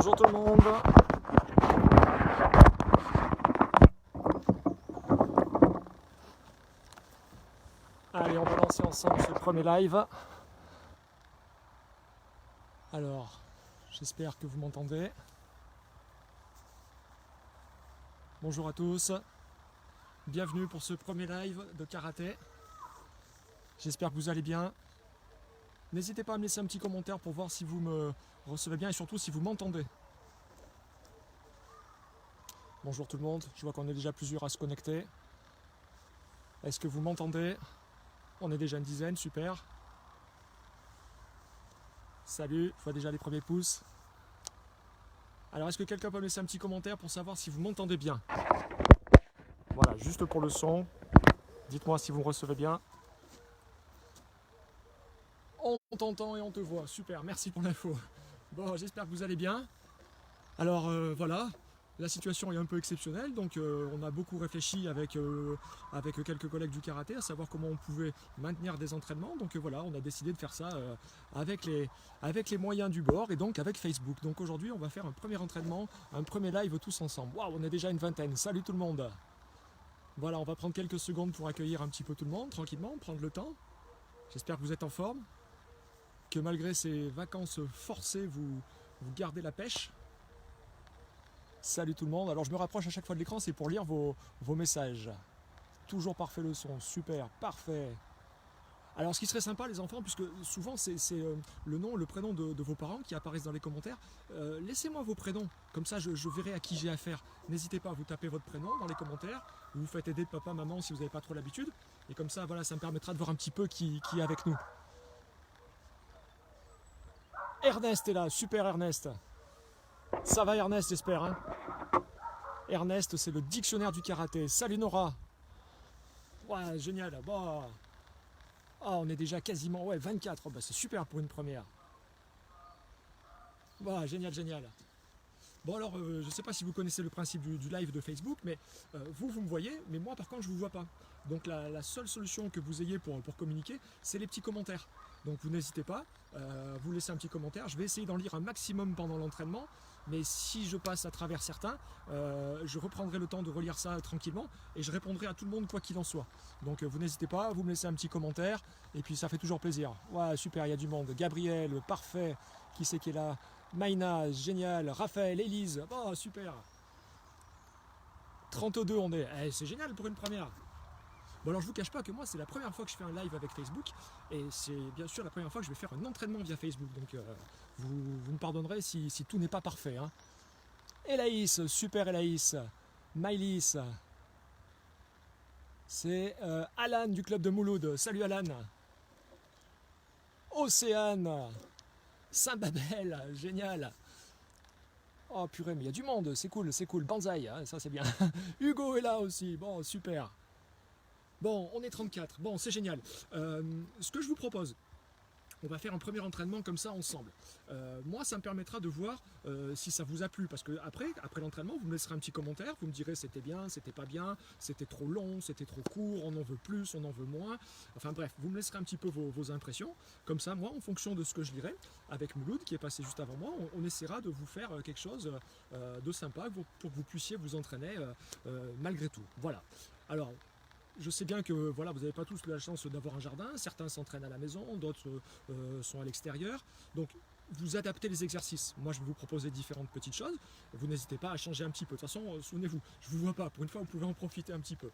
Bonjour tout le monde. Allez, on va lancer ensemble ce premier live. Alors, j'espère que vous m'entendez. Bonjour à tous. Bienvenue pour ce premier live de karaté. J'espère que vous allez bien. N'hésitez pas à me laisser un petit commentaire pour voir si vous me recevez bien et surtout si vous m'entendez. Bonjour tout le monde, je vois qu'on est déjà plusieurs à se connecter. Est-ce que vous m'entendez? On est déjà une dizaine, super. Salut, je vois déjà les premiers pouces. Alors est-ce que quelqu'un peut me laisser un petit commentaire pour savoir si vous m'entendez bien? Voilà, juste pour le son. Dites-moi si vous me recevez bien. On t'entend et on te voit, super, merci pour l'info. Bon, j'espère que vous allez bien. Alors voilà, la situation est un peu exceptionnelle, donc on a beaucoup réfléchi avec quelques collègues du karaté à savoir comment on pouvait maintenir des entraînements. Donc voilà, on a décidé de faire ça avec les moyens du bord et donc avec Facebook. Donc aujourd'hui, on va faire un premier entraînement, un premier live tous ensemble. Waouh, on est déjà une vingtaine. Salut tout le monde. Voilà, on va prendre quelques secondes pour accueillir un petit peu tout le monde, tranquillement, prendre le temps. J'espère que vous êtes en forme, que malgré ces vacances forcées, vous gardez la pêche. Salut tout le monde, alors je me rapproche à chaque fois de l'écran, c'est pour lire vos messages. Toujours parfait le son, super, parfait. Alors ce qui serait sympa les enfants, puisque souvent c'est le nom, le prénom de vos parents qui apparaissent dans les commentaires, laissez-moi vos prénoms, comme ça je verrai à qui j'ai affaire. N'hésitez pas à vous taper votre prénom dans les commentaires, vous vous faites aider de papa, maman si vous n'avez pas trop l'habitude, et comme ça voilà, ça me permettra de voir un petit peu qui est avec nous. Ernest est là, super Ernest. Ça va Ernest, j'espère, hein. Ernest, c'est le dictionnaire du karaté. Salut Nora. Ouais, génial. Bon. Oh, on est déjà quasiment 24. Oh, bah, c'est super pour une première. Bon, génial, génial. Bon alors, je ne sais pas si vous connaissez le principe du live de Facebook, mais vous me voyez, mais moi par contre je ne vous vois pas. Donc la seule solution que vous ayez pour communiquer, c'est les petits commentaires. Donc vous n'hésitez pas, vous laissez un petit commentaire. Je vais essayer d'en lire un maximum pendant l'entraînement, mais si je passe à travers certains, je reprendrai le temps de relire ça tranquillement et je répondrai à tout le monde quoi qu'il en soit. Donc vous n'hésitez pas, vous me laissez un petit commentaire et puis ça fait toujours plaisir. Ouais, super, il y a du monde. Gabriel, parfait. Qui c'est qui est là? Maïna, génial. Raphaël, Élise, oh super. 32 on est. C'est génial pour une première. Bon alors je vous cache pas que moi c'est la première fois que je fais un live avec Facebook et c'est bien sûr la première fois que je vais faire un entraînement via Facebook. Donc vous me pardonnerez si tout n'est pas parfait. Hein. Elaïs, super Elaïs. Maïlis. C'est Alan du club de Mouloud. Salut Alan. Océane. Saint-Babel, génial. Oh purée, mais il y a du monde, c'est cool, c'est cool. Banzai, hein, ça c'est bien. Hugo est là aussi, bon, super. Bon, on est 34, bon, c'est génial. Ce que je vous propose, on va faire un premier entraînement comme ça ensemble. Moi, ça me permettra de voir si ça vous a plu. Parce que après l'entraînement, vous me laisserez un petit commentaire. Vous me direz c'était bien, c'était pas bien, c'était trop long, c'était trop court, on en veut plus, on en veut moins. Enfin bref, vous me laisserez un petit peu vos impressions. Comme ça, moi, en fonction de ce que je lirai, avec Mouloud qui est passé juste avant moi, on essaiera de vous faire quelque chose de sympa pour que vous puissiez vous entraîner malgré tout. Voilà. Alors, je sais bien que voilà, vous n'avez pas tous la chance d'avoir un jardin, certains s'entraînent à la maison, d'autres sont à l'extérieur. Donc vous adaptez les exercices. Moi je vais vous proposer différentes petites choses. Vous n'hésitez pas à changer un petit peu. De toute façon, souvenez-vous, je ne vous vois pas. Pour une fois, vous pouvez en profiter un petit peu.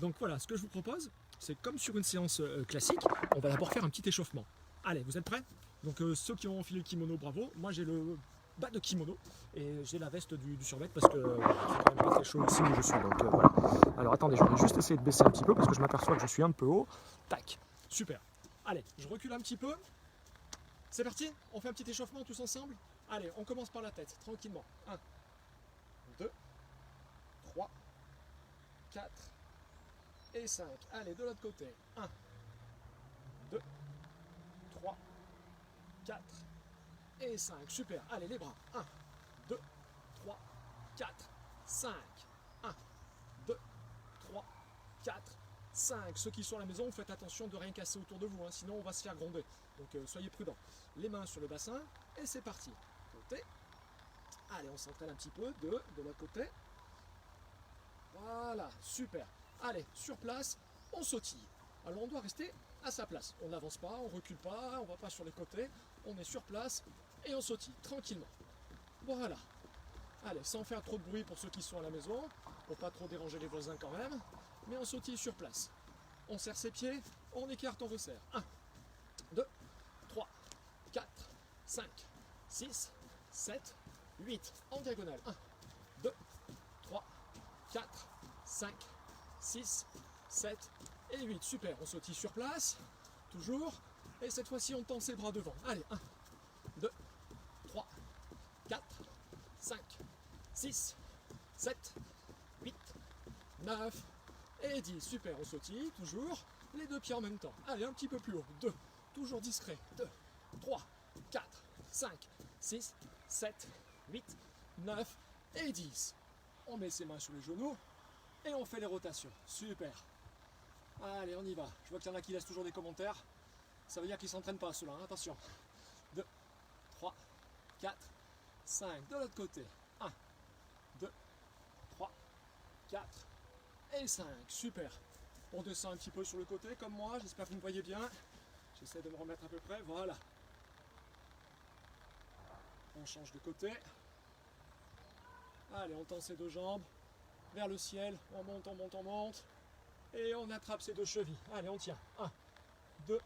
Donc voilà, ce que je vous propose, c'est comme sur une séance classique, on va d'abord faire un petit échauffement. Allez, vous êtes prêts? Donc ceux qui ont enfilé le kimono, bravo. Moi j'ai le bas de kimono et j'ai la veste du survêt parce que c'est quand même pas très chaud ici où je suis. Donc voilà. Alors attendez, je vais juste essayer de baisser un petit peu parce que je m'aperçois que je suis un peu haut. Tac, super. Allez, je recule un petit peu. C'est parti, on fait un petit échauffement tous ensemble. Allez, on commence par la tête, tranquillement. 1, 2, 3, 4 et 5. Allez, de l'autre côté. 1, 2, 3, 4 et 5. Super. Allez, les bras. 1, 2, 3, 4, 5. 1, 2, 3, 4, 5. Ceux qui sont à la maison, faites attention de rien casser autour de vous, hein, sinon on va se faire gronder. Donc soyez prudents. Les mains sur le bassin et c'est parti. Côté. Allez, on s'entraîne un petit peu. 2, de l'autre côté. Voilà, super. Allez, sur place, on sautille. Alors on doit rester à sa place. On n'avance pas, on recule pas, on va pas sur les côtés. On est sur place et on sautille tranquillement. Voilà. Allez, sans faire trop de bruit pour ceux qui sont à la maison, pour pas trop déranger les voisins quand même. Mais on sautille sur place. On serre ses pieds, on écarte, on resserre. 1, 2, 3, 4, 5, 6, 7, 8. En diagonale. 1, 2, 3, 4, 5, 6, 7 et 8. Super, on sautille sur place, toujours. Et cette fois-ci, on tend ses bras devant. Allez, 1, 2, 3, 4, 5, 6, 7, 8, 9 et 10. Super, on sautille, toujours. Les deux pieds en même temps. Allez, un petit peu plus haut. 2, toujours discret. 2, 3, 4, 5, 6, 7, 8, 9 et 10. On met ses mains sur les genoux et on fait les rotations. Super. Allez, on y va. Je vois qu'il y en a qui laissent toujours des commentaires. Ça veut dire qu'ils ne s'entraînent pas ceux-là. Hein. Attention. 2, 3, 4, 5. De l'autre côté. 1, 2, 3, 4 et 5. Super. On descend un petit peu sur le côté comme moi. J'espère que vous me voyez bien. J'essaie de me remettre à peu près. Voilà. On change de côté. Allez, on tend ses deux jambes vers le ciel. On monte, on monte, on monte. Et on attrape ses deux chevilles. Allez, on tient. 1, 2,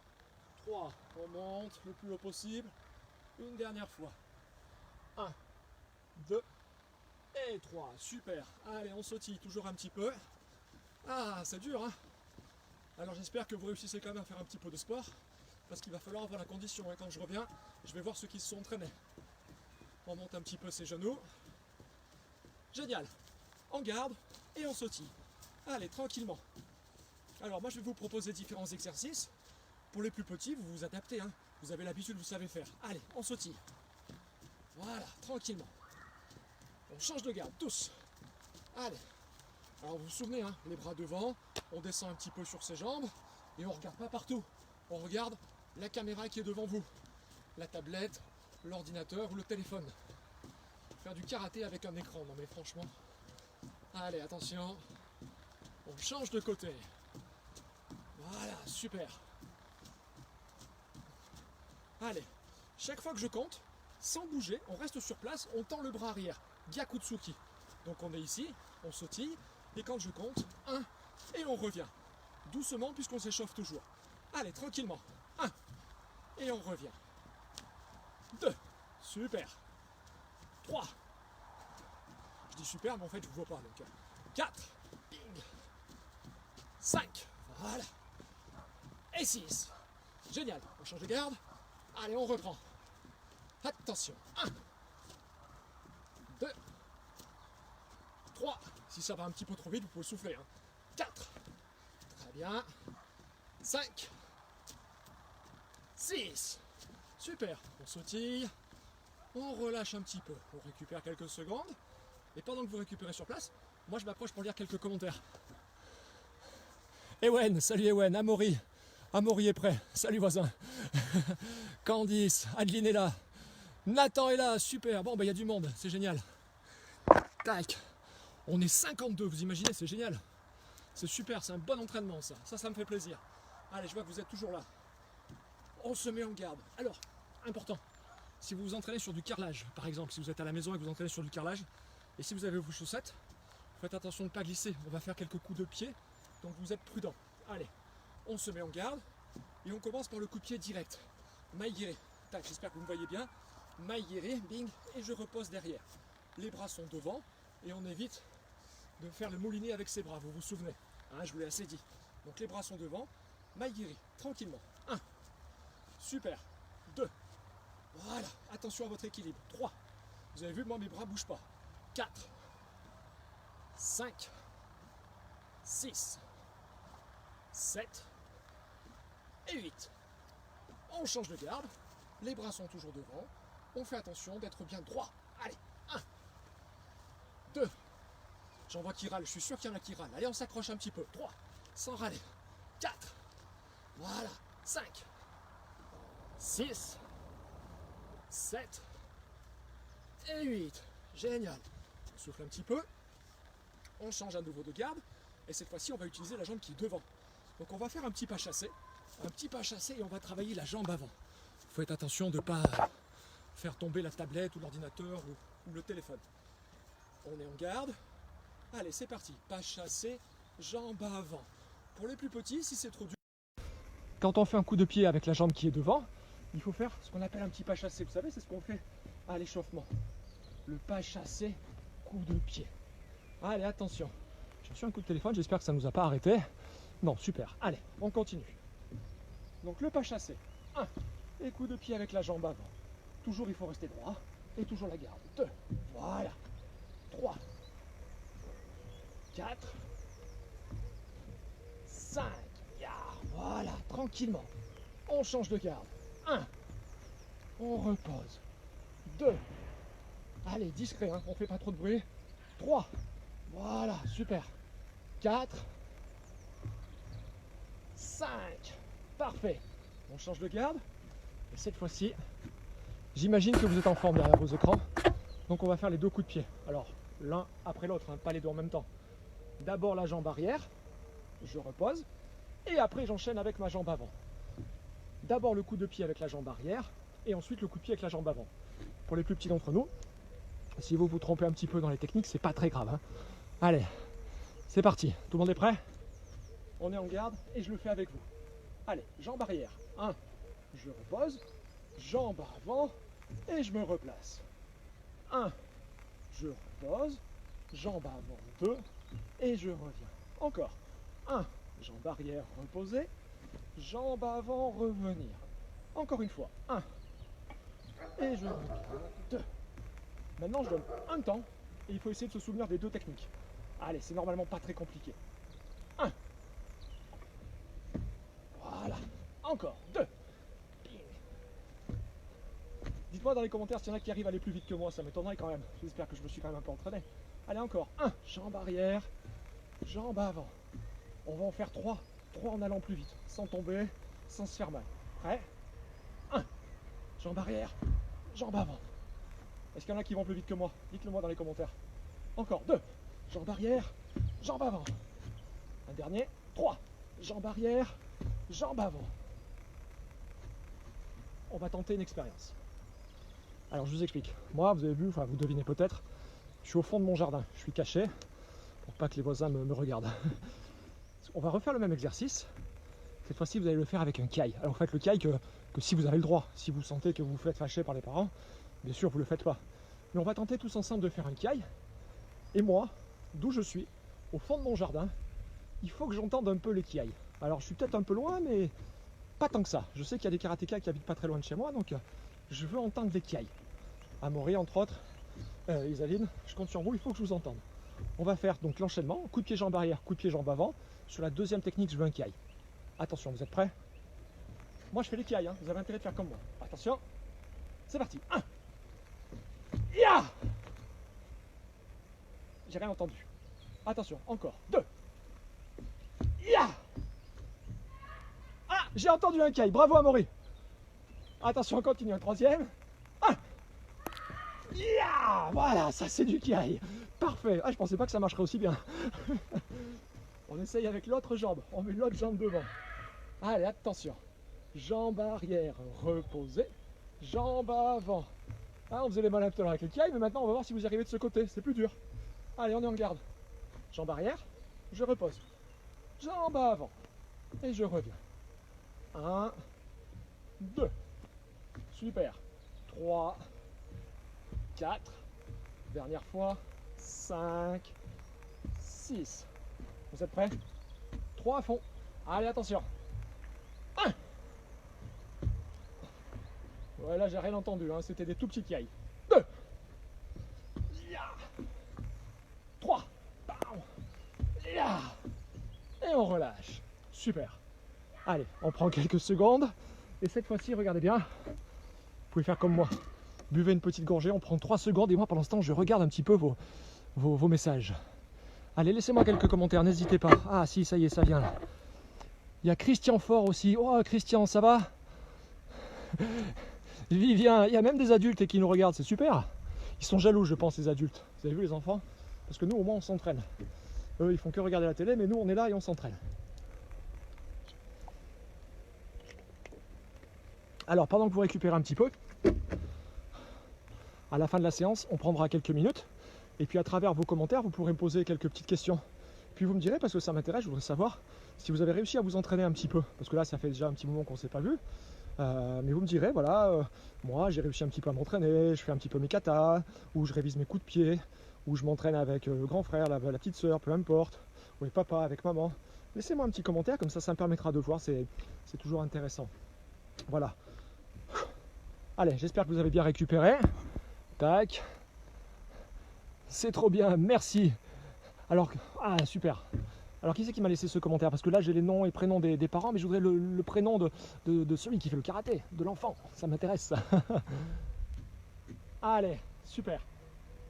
3. On monte le plus haut possible. Une dernière fois. 1, 2 et 3. Super. Allez, on sautille toujours un petit peu. Ah, c'est dur, hein. Alors j'espère que vous réussissez quand même à faire un petit peu de sport. Parce qu'il va falloir avoir la condition. Hein. Quand je reviens, je vais voir ceux qui se sont entraînés. On monte un petit peu ses genoux. Génial. On garde et on sautille. Allez, tranquillement. Alors moi je vais vous proposer différents exercices. Pour les plus petits, vous vous adaptez. Hein. Vous avez l'habitude, vous savez faire. Allez, on sautille. Voilà, tranquillement. On change de garde, tous. Allez. Alors vous vous souvenez, hein, les bras devant, on descend un petit peu sur ses jambes et on ne regarde pas partout. On regarde la caméra qui est devant vous. La tablette, l'ordinateur ou le téléphone. Faire du karaté avec un écran, non mais franchement. Allez, attention. On change de côté. Voilà, super. Allez, chaque fois que je compte, sans bouger, on reste sur place, on tend le bras arrière. Gyakutsuki. Donc on est ici, on sautille, et quand je compte, 1, et on revient. Doucement, puisqu'on s'échauffe toujours. Allez, tranquillement. 1, et on revient. 2, super. 3. Je dis super, mais en fait, je ne vous vois pas. Donc 4, ping. 5, voilà. Et 6. Génial. On change de garde. Allez, on reprend. Attention. 1, 2, 3. Si ça va un petit peu trop vite, vous pouvez souffler. Hein. 4. Très bien. 5. 6. Super. On sautille. On relâche un petit peu. On récupère quelques secondes. Et pendant que vous récupérez sur place, moi je m'approche pour lire quelques commentaires. Ewen, salut Ewen. Amaury. Amaury est prêt. Salut voisin. Candice, Adeline est là. Nathan est là, super. Bon, bah il y a du monde, c'est génial. Tac. On est 52, vous imaginez, c'est génial. C'est super, c'est un bon entraînement ça. Ça me fait plaisir. Allez, je vois que vous êtes toujours là. On se met en garde. Alors, important, si vous vous entraînez sur du carrelage, par exemple, si vous êtes à la maison et que vous entraînez sur du carrelage, et si vous avez vos chaussettes, faites attention de ne pas glisser. On va faire quelques coups de pied, donc vous êtes prudent. Allez, on se met en garde et on commence par le coup de pied direct. Maigiri. Tac, j'espère que vous me voyez bien. Maigiri, bing, et je repose derrière. Les bras sont devant et on évite de faire le moulinet avec ses bras, vous vous souvenez. Hein, je vous l'ai assez dit. Donc les bras sont devant. Maigiri, tranquillement. 1. Super. 2. Voilà. Attention à votre équilibre. 3. Vous avez vu, moi mes bras ne bougent pas. 4. 5. 6. 7. Et 8. On change de garde. Les bras sont toujours devant. On fait attention d'être bien droit. Allez. 1. 2. J'en vois qui râlent. Je suis sûr qu'il y en a qui râlent. Allez, on s'accroche un petit peu. 3. Sans râler. 4. Voilà. 5. 6. 7. Et 8. Génial. On souffle un petit peu. On change à nouveau de garde. Et cette fois-ci, on va utiliser la jambe qui est devant. Donc on va faire un petit pas chassé. Un petit pas chassé et on va travailler la jambe avant. Il faut être attention de ne pas faire tomber la tablette ou l'ordinateur ou le téléphone. On est en garde. Allez, c'est parti. Pas chassé, jambe avant. Pour les plus petits, si c'est trop dur. Quand on fait un coup de pied avec la jambe qui est devant, il faut faire ce qu'on appelle un petit pas chassé. Vous savez, c'est ce qu'on fait à l'échauffement. Le pas chassé, coup de pied. Allez, attention. J'ai reçu un coup de téléphone, j'espère que ça ne nous a pas arrêté. Non, super. Allez, on continue. Donc le pas chassé. 1. Et coup de pied avec la jambe avant. Toujours, il faut rester droit. Et toujours la garde. 2. Voilà. 3. 4. 5. Voilà, tranquillement. On change de garde. 1. On repose. 2. Allez, discret, hein, on fait pas trop de bruit. 3. Voilà, super. 4. 5. Parfait. On change de garde. Et cette fois-ci, j'imagine que vous êtes en forme derrière vos écrans. Donc on va faire les 2 coups de pied. Alors, l'un après l'autre, hein, pas les 2 en même temps. D'abord la jambe arrière. Je repose. Et après, j'enchaîne avec ma jambe avant. D'abord le coup de pied avec la jambe arrière. Et ensuite le coup de pied avec la jambe avant. Pour les plus petits d'entre nous, si vous vous trompez un petit peu dans les techniques, c'est pas très grave. Hein. Allez, c'est parti. Tout le monde est prêt? On est en garde et je le fais avec vous. Allez, jambe arrière. 1. Je repose. Jambe avant. Et je me replace. 1. Je repose. Jambe avant. 2. Et je reviens. Encore. 1. Jambe arrière reposée. Jambe avant revenir. Encore une fois. 1. Et je reviens. 2. Maintenant, je donne un temps et il faut essayer de se souvenir des 2 techniques. Allez, c'est normalement pas très compliqué. 1. Voilà. Encore. 2. Dites-moi dans les commentaires s'il y en a qui arrivent à aller plus vite que moi, ça m'étonnerait quand même. J'espère que je me suis quand même un peu entraîné. Allez, encore. 1. Jambe arrière. Jambe avant. On va en faire 3. 3 en allant plus vite. Sans tomber, sans se faire mal. Prêt? 1. Jambe arrière. Jambe avant. Est-ce qu'il y en a qui vont plus vite que moi? Dites-le moi dans les commentaires. Encore. 2. Jambe arrière. Jambe avant. Un dernier. 3. Jambe arrière. Jambe avant. On va tenter une expérience. Alors je vous explique. Moi, vous avez vu, enfin vous devinez peut-être, je suis au fond de mon jardin. Je suis caché pour pas que les voisins me regardent. On va refaire le même exercice. Cette fois-ci, vous allez le faire avec un kiai. Alors faites le kiai que si vous avez le droit. Si vous sentez que vous vous faites fâcher par les parents, bien sûr, vous ne le faites pas. Mais on va tenter tous ensemble de faire un kiai. Et moi, d'où je suis, au fond de mon jardin, il faut que j'entende un peu les kiai. Alors je suis peut-être un peu loin, mais pas tant que ça. Je sais qu'il y a des karatékas qui habitent pas très loin de chez moi, donc je veux entendre les kiai. Amaury, entre autres, Isaline, je compte sur vous, il faut que je vous entende. On va faire donc l'enchaînement, coup de pied jambe arrière, coup de pied jambe avant. Sur la deuxième technique, je veux un kiai. Attention, vous êtes prêts? Moi, je fais les kiai, hein. Vous avez intérêt de faire comme moi. Attention, c'est parti. 1. Ya! J'ai rien entendu. Attention, encore. 2. Ya! Ah, j'ai entendu un kiai. Bravo, Amaury. Attention, on continue. Un 3e. 1. Ya! Voilà, ça c'est du kiai. Parfait. Ah, je pensais pas que ça marcherait aussi bien. On essaye avec l'autre jambe. On met l'autre jambe devant. Allez, attention. Jambe arrière reposée. Jambe avant. Ah, on faisait les malins tout à l'heure avec le kiai, mais maintenant on va voir si vous arrivez de ce côté. C'est plus dur. Allez, on est en garde. Jambe arrière. Je repose. Jambe avant. Et je reviens. 1. 2. Super. 3. 4. Dernière fois. 5. 6. Vous êtes prêts? 3 à fond. Allez, attention. 1. Ouais, là, j'ai rien entendu. Hein. C'était des tout petits kiai. 2. 3. Et on relâche. Super. Allez, on prend quelques secondes. Et cette fois-ci, regardez bien. Vous pouvez faire comme moi. Buvez une petite gorgée. On prend 3 secondes. Et moi, pendant ce temps, je regarde un petit peu vos messages. Allez, laissez-moi quelques commentaires, n'hésitez pas. Ah si, ça y est, ça vient là. Il y a Christian Fort aussi. Oh Christian, ça va? Vivien, il y a même des adultes qui nous regardent, c'est super. Ils sont jaloux, je pense, les adultes. Vous avez vu les enfants? Parce que nous, au moins, on s'entraîne. Eux, ils font que regarder la télé, mais nous, on est là et on s'entraîne. Alors, pendant que vous récupérez un petit peu, à la fin de la séance, on prendra quelques minutes. Et puis, à travers vos commentaires, vous pourrez me poser quelques petites questions. Puis, vous me direz, parce que ça m'intéresse, je voudrais savoir si vous avez réussi à vous entraîner un petit peu. Parce que là, ça fait déjà un petit moment qu'on ne s'est pas vu. Mais vous me direz, voilà, moi, j'ai réussi un petit peu à m'entraîner. Je fais un petit peu mes katas, ou je révise mes coups de pied, ou je m'entraîne avec le grand frère, la petite sœur, peu importe. Ou avec papa, avec maman. Laissez-moi un petit commentaire, comme ça me permettra de voir. C'est toujours intéressant. Voilà. Allez, j'espère que vous avez bien récupéré. Tac. C'est trop bien, merci. Alors, ah super. Alors qui c'est qui m'a laissé ce commentaire? Parce que là j'ai les noms et prénoms des parents, mais je voudrais le prénom de celui qui fait le karaté, de l'enfant. Ça m'intéresse. Allez, super.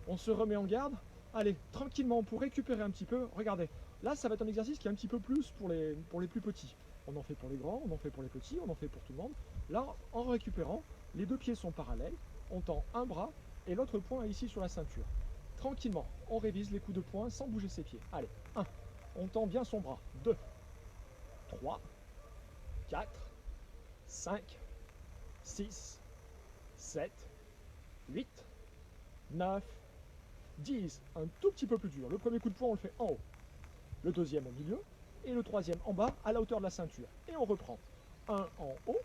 On se remet en garde. Allez, tranquillement, pour récupérer un petit peu. Regardez, là ça va être un exercice qui est un petit peu plus pour les plus petits. On en fait pour les grands, on en fait pour les petits, on en fait pour tout le monde. Là, en récupérant, les deux pieds sont parallèles. On tend un bras et l'autre poing est ici sur la ceinture. Tranquillement, on révise les coups de poing sans bouger ses pieds. Allez, 1, on tend bien son bras. 2, 3, 4, 5, 6, 7, 8, 9, 10. Un tout petit peu plus dur. Le premier coup de poing, on le fait en haut. Le deuxième au milieu. Et le troisième en bas, à la hauteur de la ceinture. Et on reprend. 1 en haut,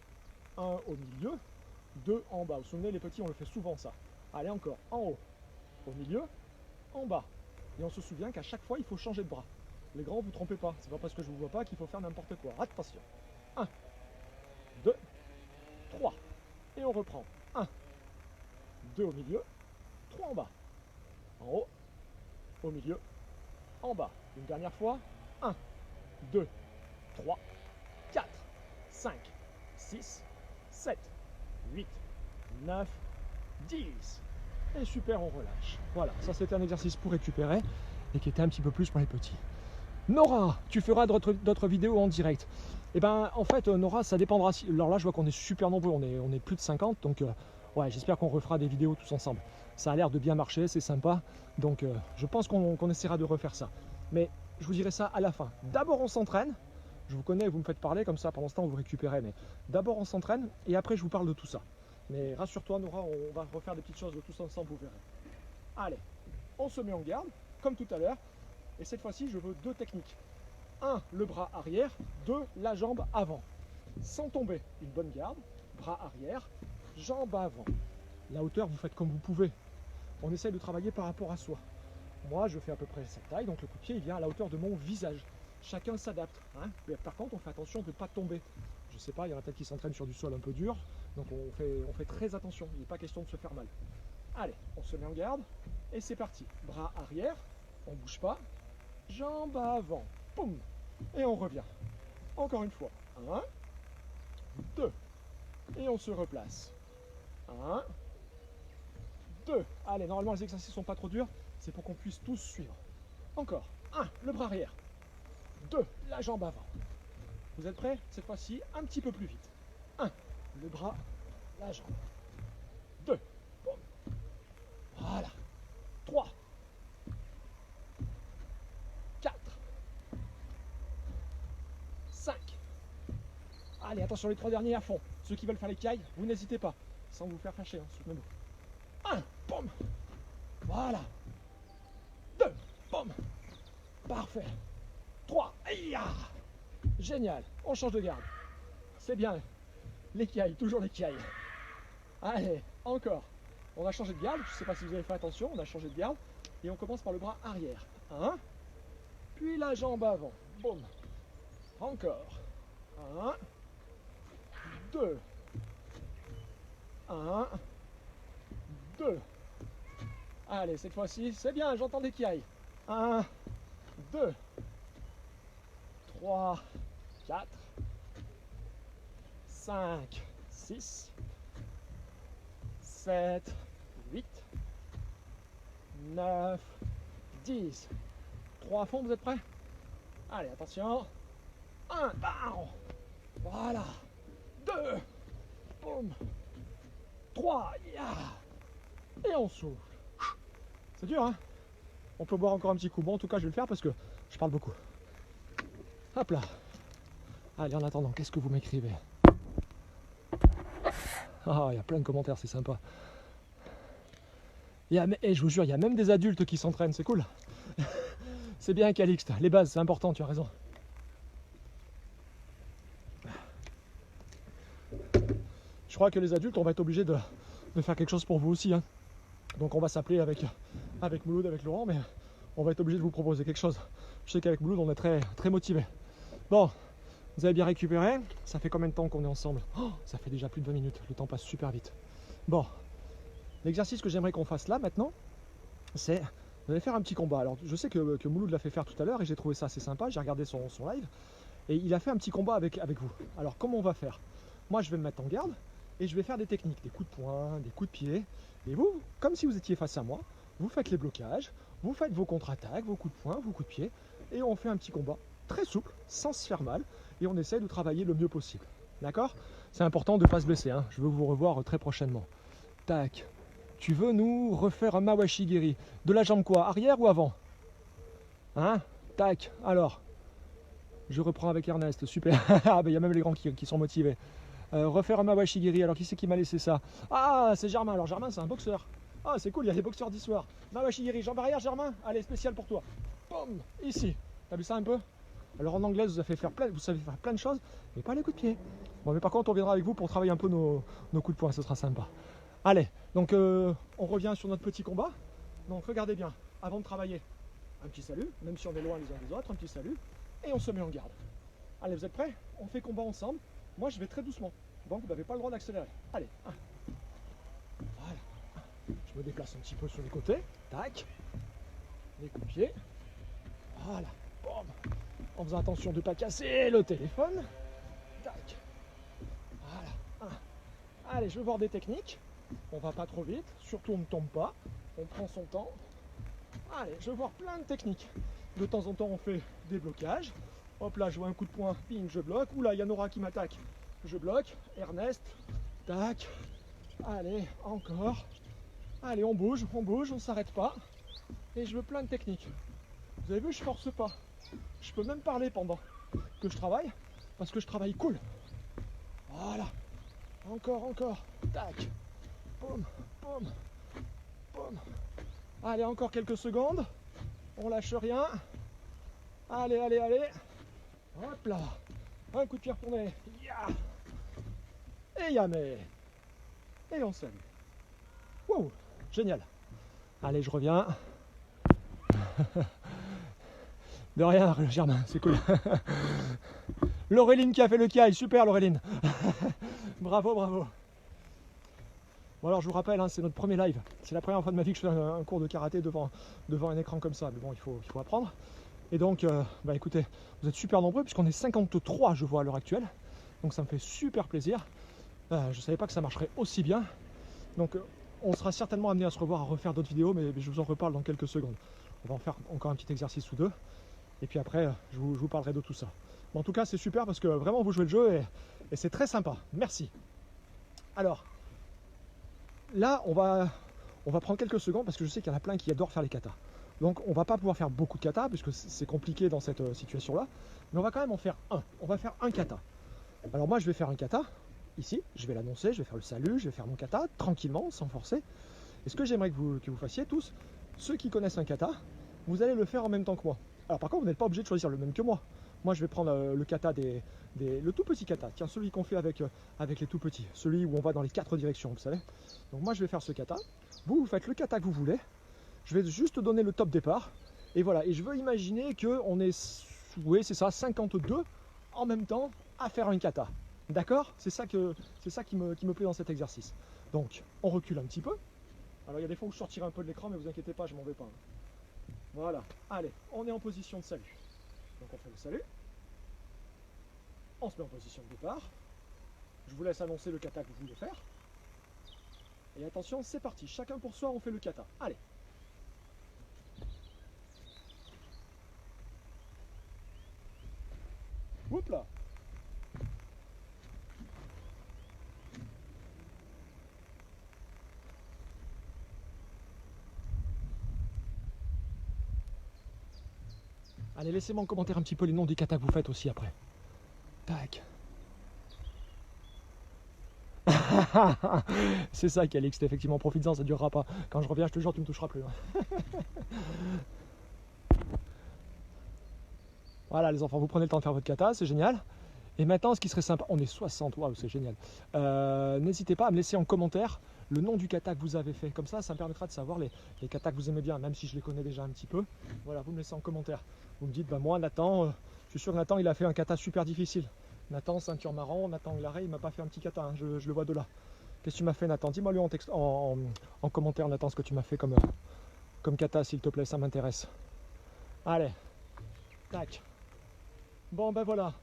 1 au milieu, 2 en bas. Vous vous souvenez, les petits, on le fait souvent ça. Allez, encore. En haut, au milieu, en bas. Et on se souvient qu'à chaque fois, il faut changer de bras. Les grands, vous ne trompez pas. C'est pas parce que je ne vous vois pas qu'il faut faire n'importe quoi. Attention. 1, 2, 3. Et on reprend. 1, 2 au milieu, 3 en bas. En haut, au milieu, en bas. Une dernière fois. 1, 2, 3, 4, 5, 6, 7, 8, 9, 10. Et super, on relâche. Voilà, ça c'était un exercice pour récupérer et qui était un petit peu plus pour les petits. Nora, tu feras d'autres vidéos en direct. Et ben en fait Nora, ça dépendra. Alors là je vois qu'on est super nombreux, on est plus de 50, donc ouais, j'espère qu'on refera des vidéos tous ensemble. Ça a l'air de bien marcher, c'est sympa, donc je pense qu'on essaiera de refaire ça. Mais je vous dirai ça à la fin. D'abord on s'entraîne, je vous connais, vous me faites parler comme ça, pendant ce temps vous récupérez, mais d'abord on s'entraîne et après je vous parle de tout ça. Mais rassure-toi Nora, on va refaire des petites choses de tous ensemble, vous verrez. Allez, on se met en garde, comme tout à l'heure, et cette fois-ci je veux deux techniques. 1, le bras arrière, 2, la jambe avant. Sans tomber, une bonne garde, bras arrière, jambe avant. La hauteur, vous faites comme vous pouvez. On essaye de travailler par rapport à soi. Moi, je fais à peu près cette taille, donc le coup de pied il vient à la hauteur de mon visage. Chacun s'adapte. Hein. Mais par contre, on fait attention de ne pas tomber. Je ne sais pas, il y en a peut-être qui s'entraînent sur du sol un peu dur, donc on fait très attention. Il n'est pas question de se faire mal. Allez, on se met en garde, et c'est parti. Bras arrière, on ne bouge pas, jambe avant. Poum. Et on revient. Encore une fois. 1, 2. Et on se replace. 1, 2. Allez, normalement les exercices ne sont pas trop durs. C'est pour qu'on puisse tous suivre. Encore. 1, le bras arrière. 2, la jambe avant. Vous êtes prêts? Cette fois-ci, un petit peu plus vite. 1, le bras, la jambe. 2. Boum. Voilà. 3. 4. 5. Allez, attention, les 3 derniers à fond. Ceux qui veulent faire les cailles, vous n'hésitez pas. Sans vous faire fâcher, hein, soutenez-nous. 1, boum. Voilà. 2, boum. Parfait. 3, aïe. Génial. On change de garde. C'est bien. Les cailles, toujours les cailles. Allez, encore. On va changer de garde. Je ne sais pas si vous avez fait attention. On a changé de garde. Et on commence par le bras arrière. 1. Puis la jambe avant. Boum. Encore. 1. 2. 1. 2. Allez, cette fois-ci, c'est bien, j'entends des qui aillent. 1, 2, 3, 4, 5, 6, 7, 8, 9, 10. 3 à fond, vous êtes prêts? Allez, attention. 1, bam. Voilà. 2, boum. 3, ya. Et on souffle. C'est dur, hein? On peut boire encore un petit coup. Bon, en tout cas, je vais le faire parce que je parle beaucoup. Hop là. Allez, en attendant, qu'est-ce que vous m'écrivez? Ah, il y a plein de commentaires, c'est sympa. Je vous jure, il y a même des adultes qui s'entraînent, c'est cool. C'est bien, Calixte. Les bases, c'est important, tu as raison. Je crois que les adultes, on va être obligé de faire quelque chose pour vous aussi, hein. Donc on va s'appeler avec Mouloud, avec Laurent, mais on va être obligé de vous proposer quelque chose. Je sais qu'avec Mouloud, on est très, très motivés. Bon, vous avez bien récupéré. Ça fait combien de temps qu'on est ensemble? Oh, ça fait déjà plus de 20 minutes. Le temps passe super vite. Bon, l'exercice que j'aimerais qu'on fasse là, maintenant, c'est... Vous allez faire un petit combat. Alors, je sais que Mouloud l'a fait faire tout à l'heure et j'ai trouvé ça assez sympa. J'ai regardé son live et il a fait un petit combat avec vous. Alors, comment on va faire? Moi, je vais me mettre en garde et je vais faire des techniques, des coups de poing, des coups de pied. Et vous, comme si vous étiez face à moi, vous faites les blocages, vous faites vos contre-attaques, vos coups de poing, vos coups de pied, et on fait un petit combat très souple, sans se faire mal, et on essaie de travailler le mieux possible. D'accord? C'est important de ne pas se blesser, hein. Je veux vous revoir très prochainement. Tac. Tu veux nous refaire un Mawashigiri? De la jambe quoi? Arrière ou avant? Hein? Tac. Alors. Je reprends avec Ernest. Super. Ah, ben il y a même les grands qui sont motivés. Refaire un Mawashigiri. Alors qui c'est qui m'a laissé ça? Ah, c'est Germain. Alors Germain, c'est un boxeur. Ah, c'est cool, il y a des boxeurs d'histoire. Mawashigiri, jambe arrière, Germain. Allez, spécial pour toi. Boum, ici. T'as vu ça un peu? Alors en anglais, vous savez faire plein de choses, mais pas les coups de pied. Bon, mais par contre, on viendra avec vous pour travailler un peu nos coups de poing, ce sera sympa. Allez, donc on revient sur notre petit combat. Donc regardez bien, avant de travailler, un petit salut, même si on est loin les uns des autres, un petit salut, et on se met en garde. Allez, vous êtes prêts? On fait combat ensemble. Moi, je vais très doucement, donc vous n'avez pas le droit d'accélérer. Allez, voilà. Je me déplace un petit peu sur les côtés. Tac. Les coups de pied. Voilà. Boum. En faisant attention de ne pas casser le téléphone. Tac. Voilà. Allez, je veux voir des techniques. On va pas trop vite. Surtout, on ne tombe pas. On prend son temps. Allez, je veux voir plein de techniques. De temps en temps, on fait des blocages. Hop là, je vois un coup de poing. Ping, je bloque. Oula, il y a Nora qui m'attaque. Je bloque. Ernest. Tac. Allez, encore. Allez, on bouge, on s'arrête pas. Et je veux plein de techniques. Vous avez vu, je force pas. Je peux même parler pendant que je travaille, parce que je travaille cool. Voilà. Encore. Tac. Boum, boum, boum. Allez, encore quelques secondes. On lâche rien. Allez. Hop là. Un coup de pied retourné. Ya. Et yamé. Et on salue. Wow. Génial. Allez, je reviens. De rien, Germain, c'est cool. Laureline qui a fait le kiai, super Laureline. Bravo. Bon alors je vous rappelle, hein, c'est notre premier live. C'est la première fois de ma vie que je fais un cours de karaté devant un écran comme ça. Mais bon, il faut apprendre. Et donc, bah écoutez, vous êtes super nombreux puisqu'on est 53, je vois, à l'heure actuelle. Donc ça me fait super plaisir. Je ne savais pas que ça marcherait aussi bien. Donc on sera certainement amené à se revoir, à refaire d'autres vidéos, mais je vous en reparle dans quelques secondes. On va en faire encore un petit exercice ou deux. Et puis après, je vous parlerai de tout ça. Mais en tout cas, c'est super parce que vraiment, vous jouez le jeu et c'est très sympa. Merci. Alors, là, on va prendre quelques secondes parce que je sais qu'il y en a plein qui adorent faire les katas. Donc, on va pas pouvoir faire beaucoup de katas puisque c'est compliqué dans cette situation-là. Mais on va quand même en faire un. On va faire un kata. Alors moi, je vais faire un kata. Ici, je vais l'annoncer, je vais faire le salut, je vais faire mon kata tranquillement, sans forcer. Et ce que j'aimerais que vous fassiez tous, ceux qui connaissent un kata, vous allez le faire en même temps que moi. Alors par contre, vous n'êtes pas obligé de choisir le même que moi. Moi, je vais prendre le kata le tout petit kata. Tiens, celui qu'on fait avec les tout petits. Celui où on va dans les 4 directions, vous savez. Donc moi, je vais faire ce kata. Vous faites le kata que vous voulez. Je vais juste donner le top départ. Et voilà. Et je veux imaginer qu'on est, oui, c'est ça, 52 en même temps à faire un kata. D'accord? C'est ça qui me plaît dans cet exercice. Donc, on recule un petit peu. Alors, il y a des fois où je sortirai un peu de l'écran, mais vous inquiétez pas, je m'en vais pas. Voilà. Allez, on est en position de salut. Donc, on fait le salut. On se met en position de départ. Je vous laisse annoncer le kata que vous voulez faire. Et attention, c'est parti. Chacun pour soi, on fait le kata. Allez. Oups là. Allez, laissez-moi en commentaire un petit peu les noms des katas que vous faites aussi après. Tac. C'est ça, Calixte, effectivement, profites-en, ça durera pas. Quand je reviens, je te jure, tu me toucheras plus. Voilà, les enfants, vous prenez le temps de faire votre kata, c'est génial. Et maintenant, ce qui serait sympa, on est 60, waouh, c'est génial. N'hésitez pas à me laisser en commentaire le nom du kata que vous avez fait. Comme ça me permettra de savoir les katas que vous aimez bien, même si je les connais déjà un petit peu. Voilà, vous me laissez en commentaire. Vous me dites, bah moi, Nathan, je suis sûr que Nathan, il a fait un kata super difficile. Nathan, ceinture marron, Nathan Glaret, il m'a pas fait un petit kata, hein, je le vois de là. Qu'est-ce que tu m'as fait, Nathan? Dis-moi lui en commentaire, Nathan, ce que tu m'as fait comme kata, s'il te plaît, ça m'intéresse. Allez, tac. Bon, ben voilà.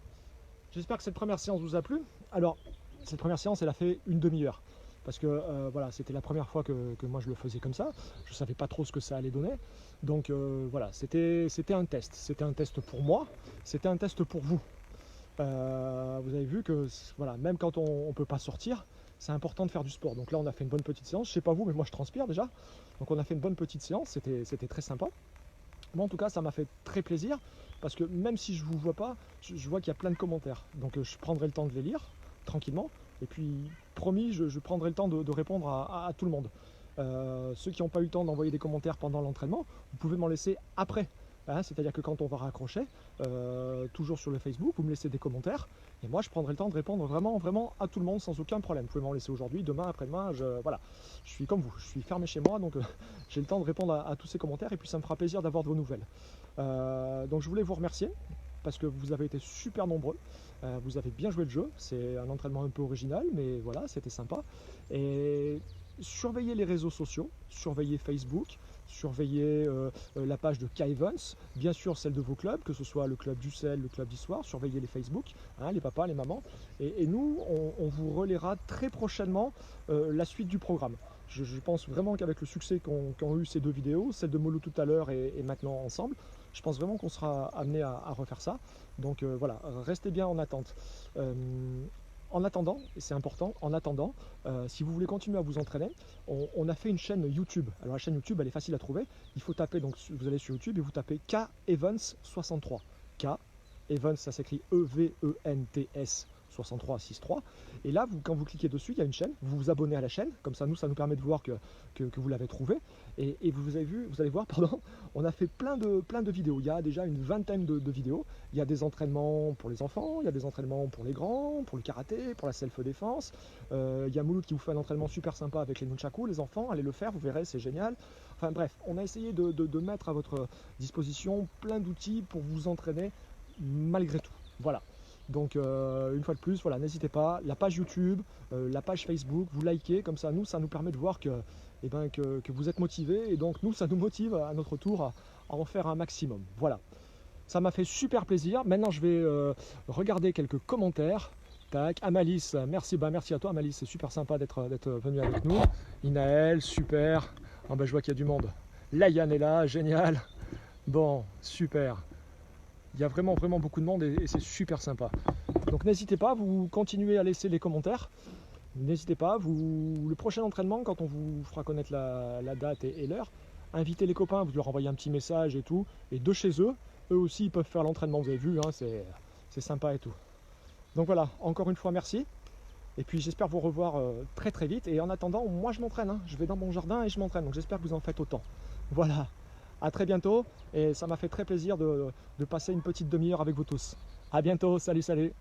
J'espère que cette première séance vous a plu. Alors, cette première séance, elle a fait une demi-heure. Parce que voilà, c'était la première fois que moi je le faisais comme ça. Je ne savais pas trop ce que ça allait donner. Donc voilà, c'était un test. C'était un test pour moi, c'était un test pour vous. Vous avez vu que voilà, même quand on ne peut pas sortir, c'est important de faire du sport. Donc là, on a fait une bonne petite séance. Je ne sais pas vous, mais moi je transpire déjà. Donc on a fait une bonne petite séance, c'était très sympa. Moi en tout cas, ça m'a fait très plaisir. Parce que même si je ne vous vois pas, je vois qu'il y a plein de commentaires. Donc je prendrai le temps de les lire tranquillement. Et puis, promis, je prendrai le temps de répondre à tout le monde. Ceux qui n'ont pas eu le temps d'envoyer des commentaires pendant l'entraînement, vous pouvez m'en laisser après. Hein, c'est-à-dire que quand on va raccrocher, toujours sur le Facebook, vous me laissez des commentaires. Et moi, je prendrai le temps de répondre vraiment, vraiment à tout le monde sans aucun problème. Vous pouvez m'en laisser aujourd'hui, demain, après-demain. Voilà, je suis comme vous, je suis fermé chez moi. Donc j'ai le temps de répondre à tous ces commentaires. Et puis, ça me fera plaisir d'avoir de vos nouvelles. Donc je voulais vous remercier parce que vous avez été super nombreux, vous avez bien joué le jeu, c'est un entraînement un peu original mais voilà, c'était sympa. Et surveillez les réseaux sociaux, surveillez Facebook, surveillez la page de K-Evans, bien sûr celle de vos clubs, que ce soit le club du Sel, le club d'Histoire, surveillez les Facebook, hein, les papas, les mamans, et nous on vous relaiera très prochainement la suite du programme. Je pense vraiment qu'avec le succès qu'ont eu ces deux vidéos, celle de Molo tout à l'heure et maintenant ensemble, je pense vraiment qu'on sera amené à refaire ça. Donc voilà, restez bien en attente. En attendant, et c'est important, en attendant, si vous voulez continuer à vous entraîner, on a fait une chaîne YouTube. Alors la chaîne YouTube, elle est facile à trouver. Il faut taper, donc vous allez sur YouTube et vous tapez K Evans 63. K Evans, ça s'écrit E-V-E-N-T-S 6363. Et là, quand vous cliquez dessus, il y a une chaîne. Vous vous abonnez à la chaîne. Comme ça, ça nous permet de voir que vous l'avez trouvé. Et vous allez voir, pardon, on a fait plein de vidéos. Il y a déjà une vingtaine de vidéos. Il y a des entraînements pour les enfants, il y a des entraînements pour les grands, pour le karaté, pour la self-défense. Il y a Mouloud qui vous fait un entraînement super sympa avec les nunchaku, les enfants. Allez le faire, vous verrez, c'est génial. Enfin bref, on a essayé de mettre à votre disposition plein d'outils pour vous entraîner malgré tout. Voilà. Donc une fois de plus, voilà, n'hésitez pas, la page YouTube, la page Facebook, vous likez, comme ça nous permet de voir que vous êtes motivés, et donc nous, ça nous motive à notre tour à en faire un maximum. Voilà, ça m'a fait super plaisir. Maintenant, je vais regarder quelques commentaires. Tac, Amalis, merci à toi Amalis, c'est super sympa d'être venu avec nous. Inaël, super. Ah ben, je vois qu'il y a du monde. Layan est là, génial. Bon, super. Il y a vraiment beaucoup de monde et c'est super sympa. Donc n'hésitez pas, vous continuez à laisser les commentaires. N'hésitez pas, le prochain entraînement, quand on vous fera connaître la date et l'heure, invitez les copains, vous leur envoyez un petit message et tout. Et de chez eux, eux aussi ils peuvent faire l'entraînement, vous avez vu, hein, c'est sympa et tout. Donc voilà, encore une fois merci. Et puis j'espère vous revoir très vite. Et en attendant, moi je m'entraîne, hein. Je vais dans mon jardin et je m'entraîne. Donc j'espère que vous en faites autant. Voilà. À très bientôt, et ça m'a fait très plaisir de passer une petite demi-heure avec vous tous. À bientôt, salut.